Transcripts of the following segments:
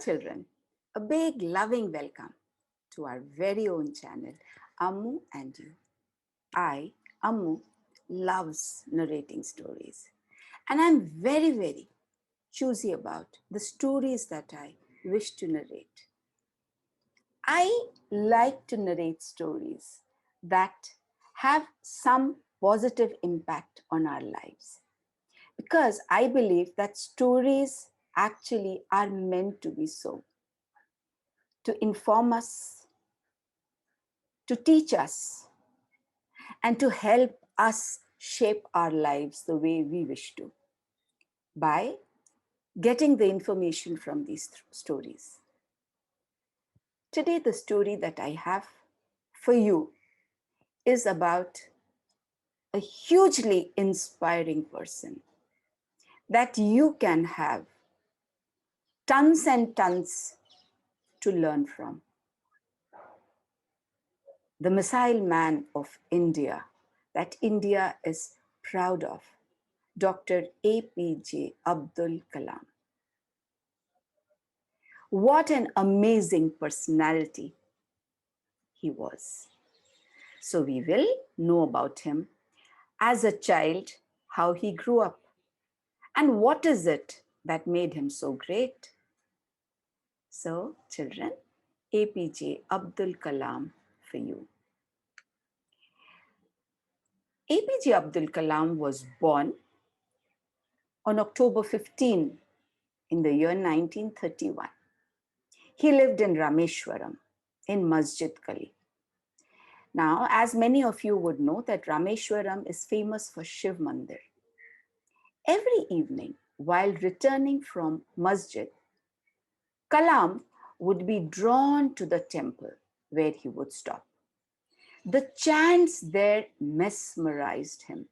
Children, a big loving welcome to our very own channel, Ammu&You. I, Ammu, loves narrating stories, and I'm very choosy about the stories that I wish to narrate. I like to narrate stories that have some positive impact on our lives because I believe that stories actually are meant to be so, to inform us, to teach us, and to help us shape our lives the way we wish to by getting the information from these stories. Today, the story that I have for you is about a hugely inspiring person that you can have tons and tons to learn from. The missile man of India, that India is proud of, Dr. Apj Abdul Kalam. What an amazing personality he was. So we will know about him as a child, how he grew up, and what is it that made him so great. So, children, Apj Abdul Kalam for you. Apj Abdul Kalam was born on October 15 in the year 1931. He lived in Rameshwaram in Masjid Kali. Now, as many of you would know that Rameshwaram is famous for Shiv Mandir. Every evening, while returning from Masjid, Kalam would be drawn to the temple where he would stop. The chants there mesmerized him.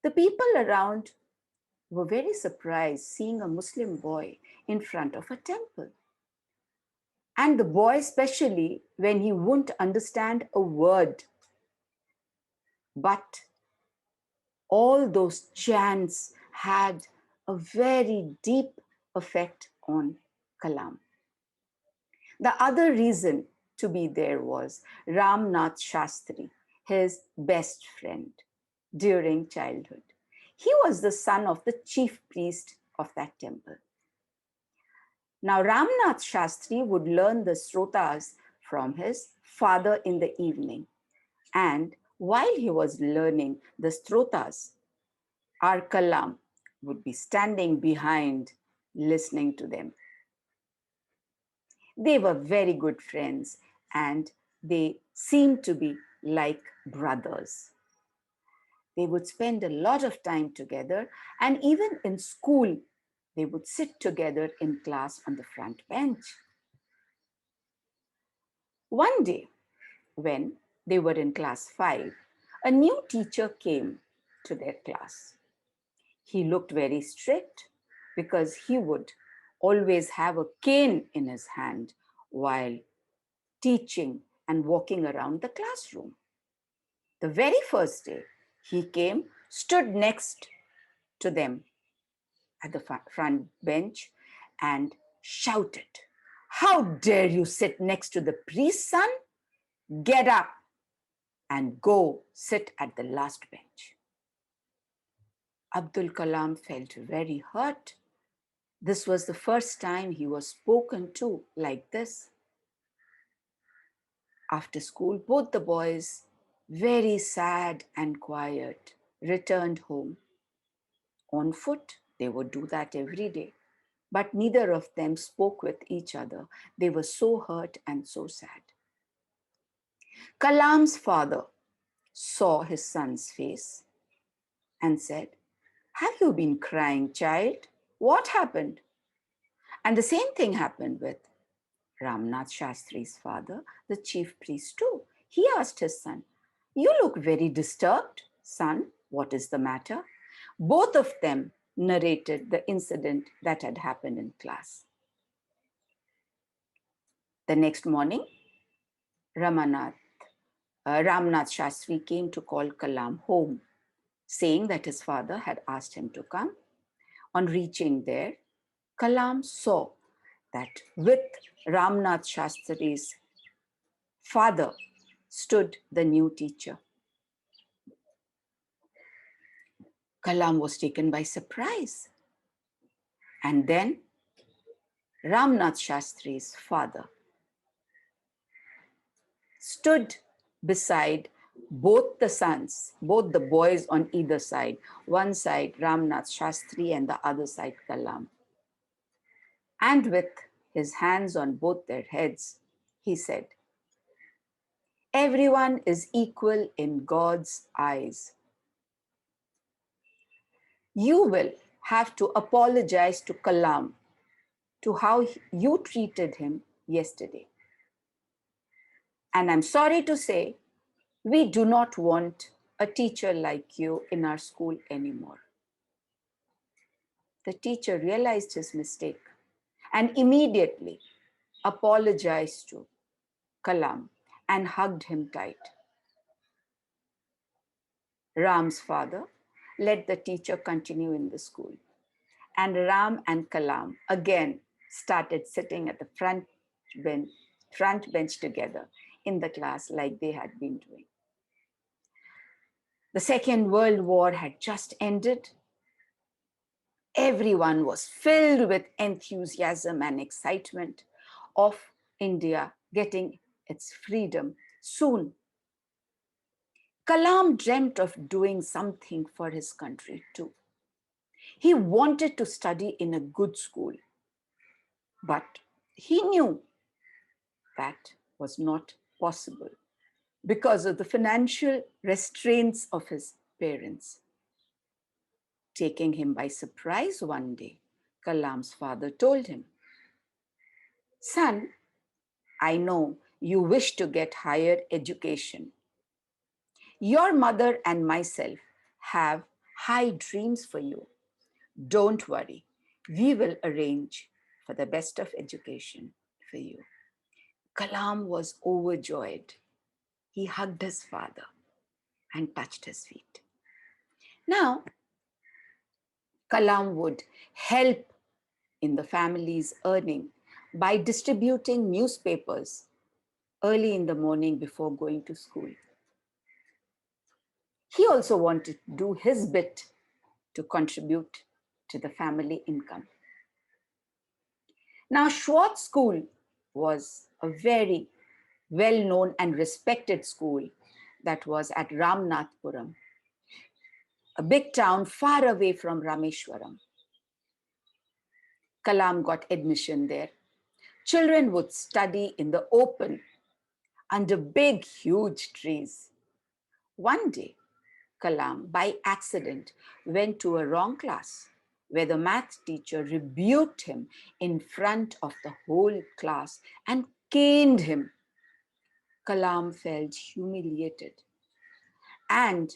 The people around were very surprised seeing a Muslim boy in front of a temple. And the boy, especially when he wouldn't understand a word, but all those chants had a very deep effect on Kalam. The other reason to be there was Ramnath Shastri, his best friend during childhood. He was the son of the chief priest of that temple. Now, Ramnath Shastri would learn the srotas from his father in the evening. And while he was learning the srotas, our Kalam would be standing behind listening to them. They were very good friends and they seemed to be like brothers. They would spend a lot of time together, and even in school, they would sit together in class on the front bench. One day, when they were in class 5, a new teacher came to their class. He looked very strict because he would always have a cane in his hand while teaching and walking around the classroom. The very first day, he came, stood next to them at the front bench and shouted, "How dare you sit next to the priest's son? Get up and go sit at the last bench." Abdul Kalam felt very hurt. This was the first time he was spoken to like this. After school, both the boys, very sad and quiet, returned home. On foot, they would do that every day. But neither of them spoke with each other. They were so hurt and so sad. Kalam's father saw his son's face and said, "Have you been crying, child? What happened?" And the same thing happened with Ramnath Shastri's father, the chief priest too. He asked his son, "You look very disturbed, son. What is the matter?" Both of them narrated the incident that had happened in class. The next morning, Ramnath Shastri came to call Kalam home, saying that his father had asked him to come. On reaching there, Kalam saw that with Ramnath Shastri's father stood the new teacher. Kalam was taken by surprise. And then Ramnath Shastri's father stood beside both the sons, both the boys on either side. One side Ramnath Shastri and the other side Kalam. And with his hands on both their heads, he said, "Everyone is equal in God's eyes. You will have to apologize to Kalam to how you treated him yesterday. And I'm sorry to say, we do not want a teacher like you in our school anymore." The teacher realized his mistake and immediately apologized to Kalam and hugged him tight. Ram's father let the teacher continue in the school, and Ram and Kalam again started sitting at the front bench together in the class like they had been doing. The Second World War had just ended. Everyone was filled with enthusiasm and excitement of India getting its freedom soon. Kalam dreamt of doing something for his country too. He wanted to study in a good school, but he knew that was not possible because of the financial restraints of his parents. Taking him by surprise one day, Kalam's father told him, "Son, I know you wish to get higher education. Your mother and myself have high dreams for you. Don't worry, we will arrange for the best of education for you." Kalam was overjoyed. He hugged his father and touched his feet. Now, Kalam would help in the family's earning by distributing newspapers early in the morning before going to school. He also wanted to do his bit to contribute to the family income. Now, Schwartz School was a very well-known and respected school that was at Ramnathpuram, a big town far away from Rameshwaram. Kalam got admission there. Children would study in the open under big, huge trees. One day, Kalam, by accident, went to a wrong class where the math teacher rebuked him in front of the whole class and caned him. Kalam felt humiliated and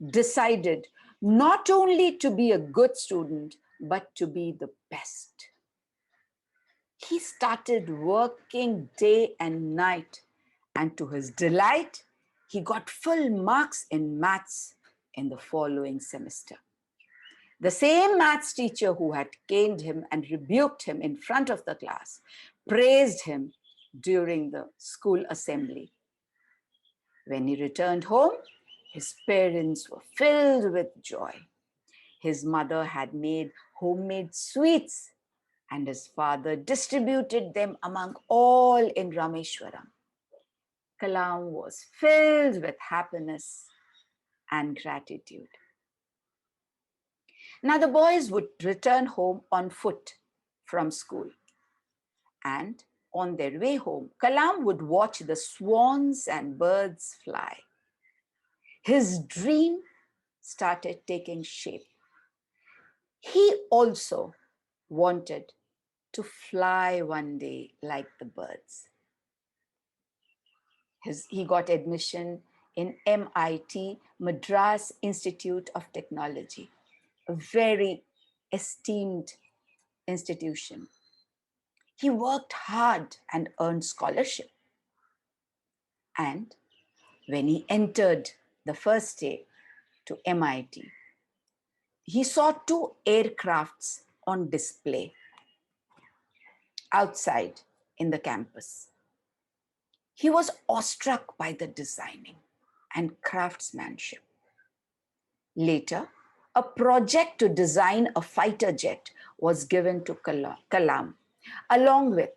decided not only to be a good student, but to be the best. He started working day and night, and to his delight, he got full marks in maths in the following semester. The same maths teacher who had caned him and rebuked him in front of the class praised him during the school assembly. When he returned home, his parents were filled with joy. His mother had made homemade sweets, and his father distributed them among all in Rameshwaram. Kalam was filled with happiness and gratitude. Now the boys would return home on foot from school, and on their way home, Kalam would watch the swans and birds fly. His dream started taking shape. He also wanted to fly one day like the birds. He got admission in MIT, Madras Institute of Technology, a very esteemed institution. He worked hard and earned scholarship. And when he entered the first day to MIT, he saw two aircrafts on display. outside in the campus. He was awestruck by the designing and craftsmanship. Later, a project to design a fighter jet was given to Kalam, along with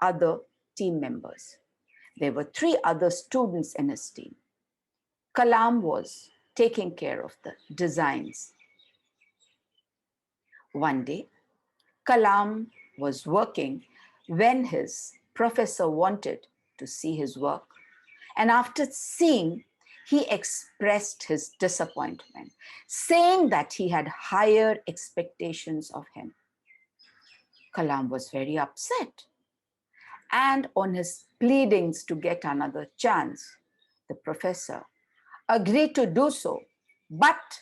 other team members. There were 3 other students in his team. Kalam was taking care of the designs. One day, Kalam was working when his professor wanted to see his work. And after seeing, he expressed his disappointment, saying that he had higher expectations of him. Kalam was very upset. And on his pleadings to get another chance, the professor agreed to do so, but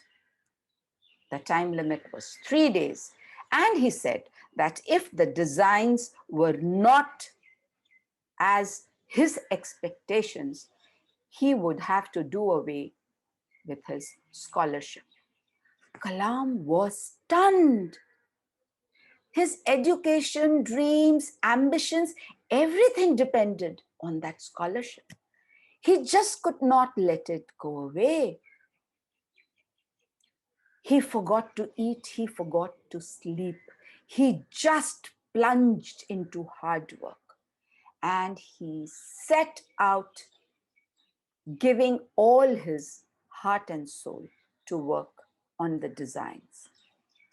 the time limit was 3 days. And he said that if the designs were not as his expectations, he would have to do away with his scholarship. Kalam was stunned. His education, dreams, ambitions, everything depended on that scholarship. He just could not let it go away. He forgot to eat, he forgot to sleep. He just plunged into hard work. And he set out giving all his heart and soul to work on the designs.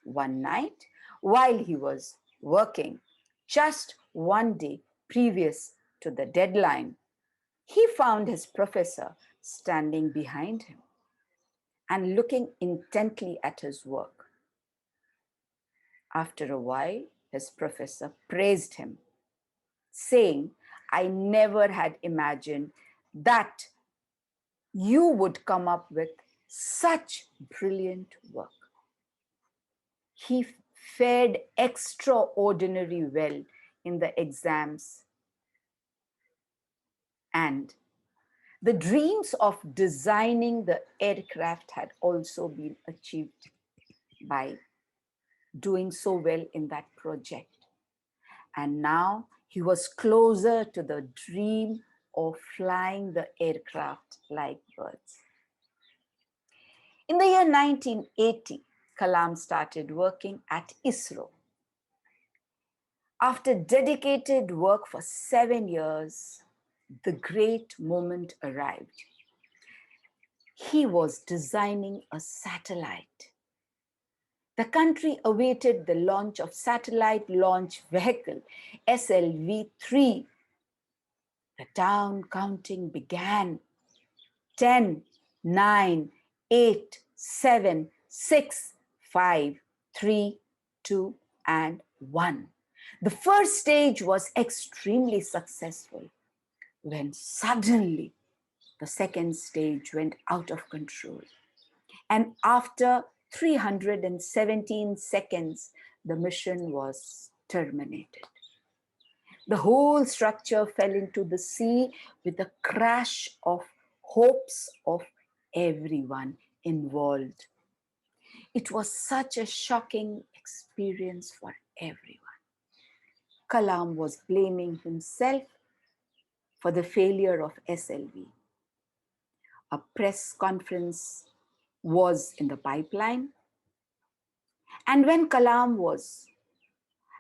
One night, while he was working, just one day previous to the deadline, he found his professor standing behind him and looking intently at his work. After a while, his professor praised him, saying, "I never had imagined that you would come up with such brilliant work." He fared extraordinarily well in the exams, and the dreams of designing the aircraft had also been achieved by doing so well in that project. And now he was closer to the dream of flying the aircraft like birds. In the year 1980, Kalam started working at Isro. After dedicated work for 7 years, the great moment arrived. He was designing a satellite. The country awaited the launch of Satellite Launch Vehicle, SLV-3. The down counting began. 10, 9, 8, 7, 6, 5, 3, 2, and 1. The first stage was extremely successful when suddenly the second stage went out of control. And after 317 seconds, the mission was terminated. The whole structure fell into the sea with a crash of hopes of everyone involved. It was such a shocking experience for everyone. Kalam was blaming himself for the failure of SLV. A press conference was in the pipeline. And when Kalam was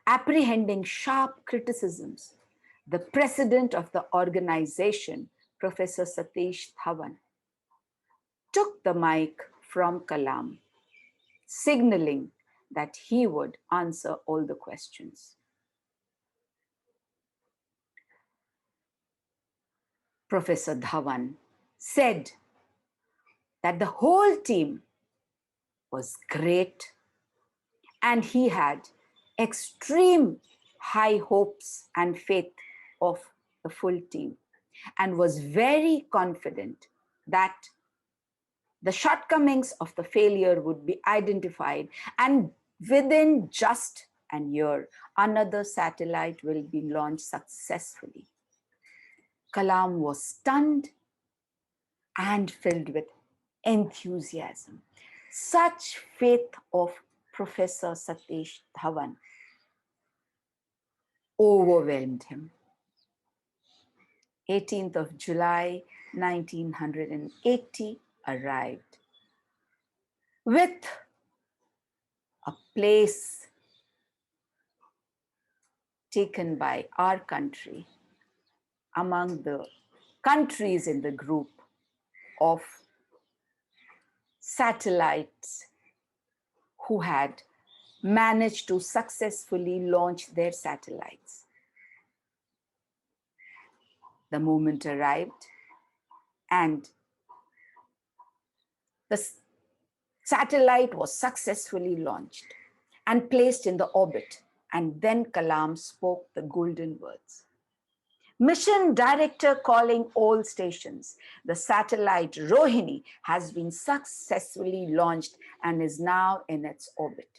apprehending sharp criticisms, the president of the organization, Professor Satish Dhawan, took the mic from Kalam, signaling that he would answer all the questions. Professor Dhawan said that the whole team was great and he had extreme high hopes and faith of the full team and was very confident that the shortcomings of the failure would be identified, and within just a year, another satellite will be launched successfully. Kalam was stunned and filled with enthusiasm. Such faith of Professor Satish Dhawan overwhelmed him. 18th of July, 1980 arrived with a place taken by our country among the countries in the group of satellites who had managed to successfully launch their satellites. The moment arrived and the satellite was successfully launched and placed in the orbit. And then Kalam spoke the golden words. Mission director calling all stations. The satellite Rohini has been successfully launched and is now in its orbit.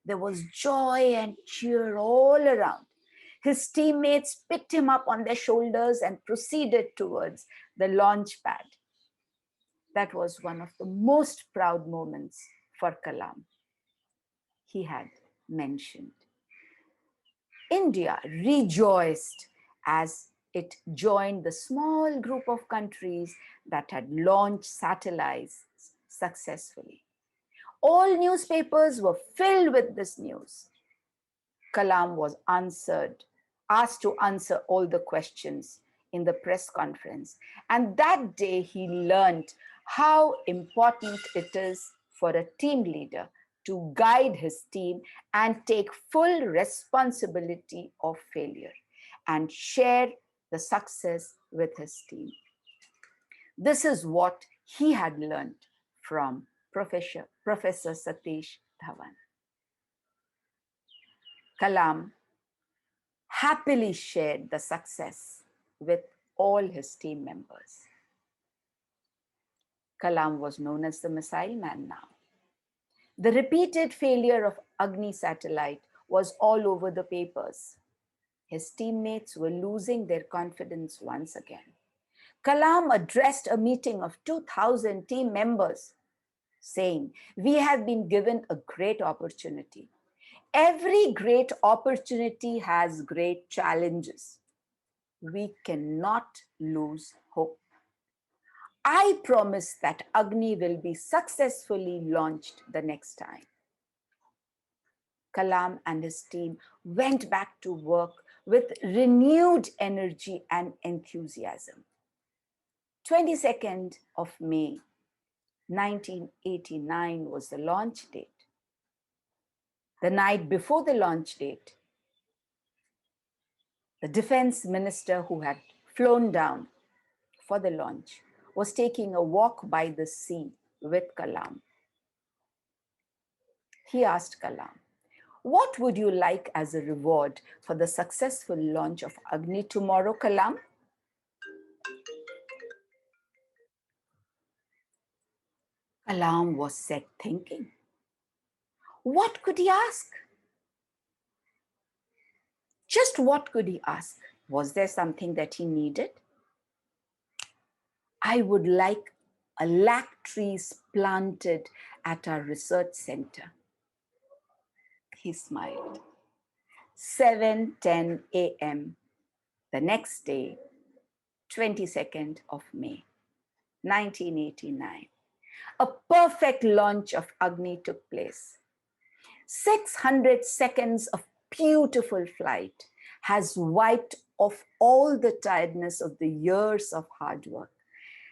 There was joy and cheer all around. His teammates picked him up on their shoulders and proceeded towards the launch pad. That was one of the most proud moments for Kalam. He had mentioned. India rejoiced as it joined the small group of countries that had launched satellites successfully. All newspapers were filled with this news. Kalam was asked to answer all the questions in the press conference. And that day he learned how important it is for a team leader to guide his team and take full responsibility of failure and share the success with his team. This is what he had learned from Professor Satish Dhawan. Kalam happily shared the success with all his team members. Kalam was known as the Missile Man now. The repeated failure of Agni satellite was all over the papers. His teammates were losing their confidence once again. Kalam addressed a meeting of 2,000 team members, saying, "We have been given a great opportunity. Every great opportunity has great challenges. We cannot lose hope. I promise that Agni will be successfully launched the next time." Kalam and his team went back to work with renewed energy and enthusiasm. 22nd of May, 1989 was the launch date. The night before the launch date, the defense minister who had flown down for the launch was taking a walk by the sea with Kalam. He asked Kalam, "What would you like as a reward for the successful launch of Agni tomorrow, Kalam?" Kalam was set thinking. What could he ask? Just what could he ask? Was there something that he needed? "I would like 1,00,000 trees planted at our research center." He smiled. 7:10 a.m. the next day, 22nd of May, 1989. A perfect launch of Agni took place. 600 seconds of beautiful flight has wiped off all the tiredness of the years of hard work.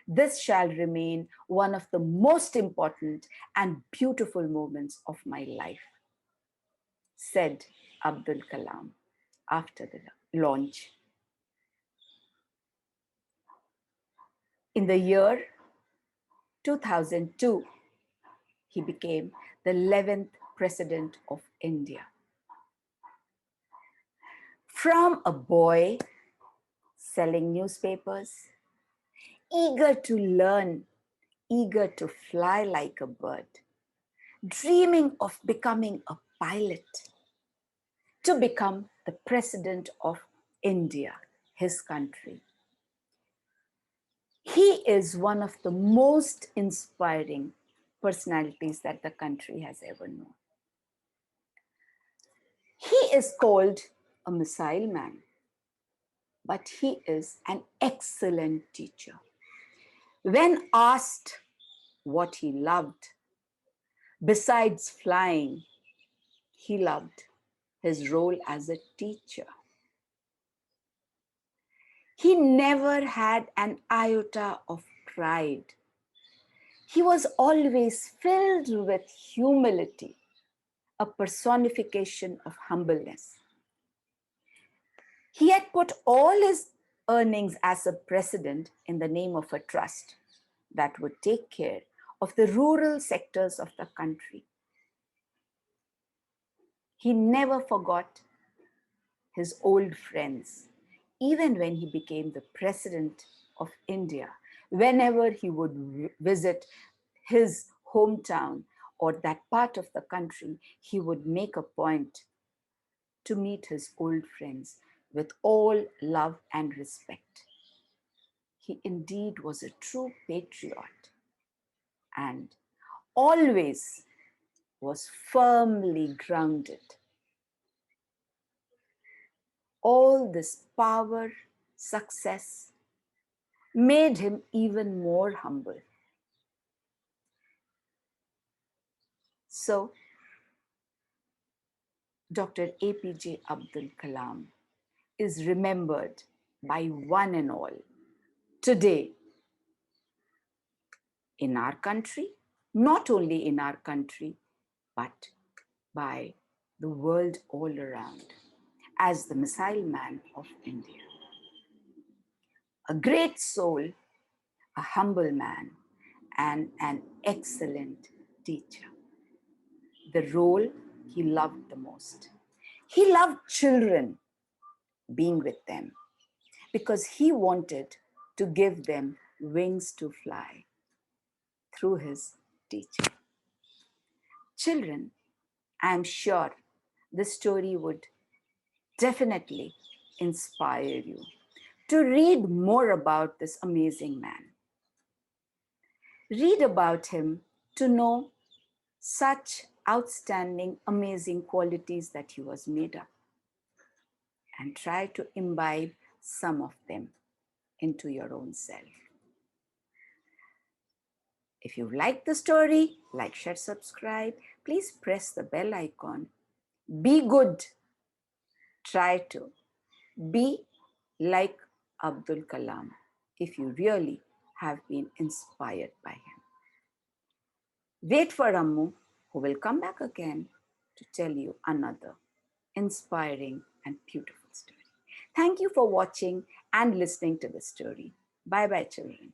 This shall remain one of the most important and beautiful moments of my life, said Abdul Kalam after the launch. In the year 2002, he became the 11th President of India. From a boy selling newspapers, eager to learn, eager to fly like a bird, dreaming of becoming a pilot, to become the President of India, his country. He is one of the most inspiring personalities that the country has ever known. He is called a missile man, but he is an excellent teacher. When asked what he loved, besides flying, he loved his role as a teacher. He never had an iota of pride. He was always filled with humility, a personification of humbleness. He had put all his earnings as a president in the name of a trust that would take care of the rural sectors of the country. He never forgot his old friends, even when he became the president of India. Whenever he would visit his hometown or that part of the country, he would make a point to meet his old friends with all love and respect. He indeed was a true patriot and always was firmly grounded. All this power, success made him even more humble. So, Dr. Apj Abdul Kalam is remembered by one and all today in our country, not only in our country, but by the world all around as the missile man of India. A great soul, a humble man, and an excellent teacher. The role he loved the most. He loved children, being with them, because he wanted to give them wings to fly through his teaching. Children, I am sure this story would definitely inspire you to read more about this amazing man. Read about him to know such outstanding, amazing qualities that he was made of, and try to imbibe some of them into your own self. If you like the story, like, share, subscribe. Please press the bell icon. Be good. Try to be like Abdul Kalam if you really have been inspired by him. Wait for Ammu, who will come back again to tell you another inspiring and beautiful story. Thank you for watching and listening to the story. Bye bye, children.